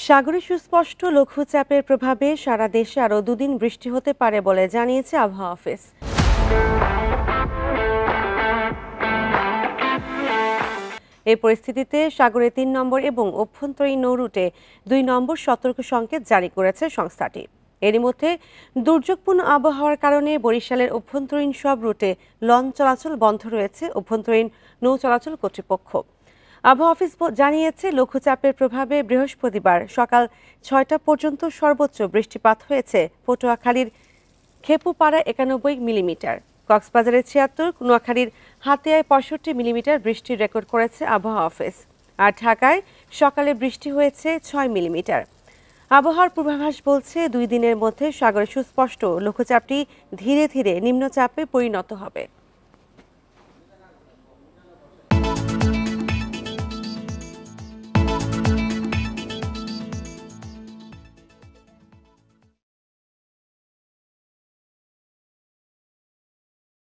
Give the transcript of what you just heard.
সাগরে সুস্পষ্ট লঘুচাপের প্রভাবে সারা দেশে আরও দুদিন বৃষ্টি হতে পারে বলে জানিয়েছে আবহাওয়া অফিস। এই পরিস্থিতিতে সাগরে ৩ নম্বর এবং অভ্যন্তরীণ নৌরুটে ২ নম্বর সতর্ক সংকেত জারি করেছে সংস্থাটি। এরই মধ্যে দুর্যোগপূর্ণ আবহাওয়ার কারণে বরিশালের অভ্যন্তরীণ সব রুটে লঞ্চ চলাচল বন্ধ রয়েছে অভ্যন্তরীণ নৌ চলাচল কর্তৃপক্ষ। আবহাওয়া অফিস জানিয়েছে লঘুচাপের প্রভাবে বৃহস্পতিবার সকাল ৬টা পর্যন্ত সর্বোচ্চ বৃষ্টিপাত হয়েছে পটুয়াখালীর খেপুপাড়ায় ৯১ মিলিমিটার, কক্সবাজারের ৭৬, নোয়াখালীর হাতিয়ায় ৬৫ মিলিমিটার বৃষ্টির রেকর্ড করেছে আবহাওয়া অফিস। আর ঢাকায় সকালে বৃষ্টি হয়েছে ৬ মিলিমিটার। আবহাওয়ার পূর্বাভাস বলছে ২ দিনের মধ্যে সাগরে সুস্পষ্ট লঘুচাপটি ধীরে ধীরে নিম্নচাপে পরিণত হবে।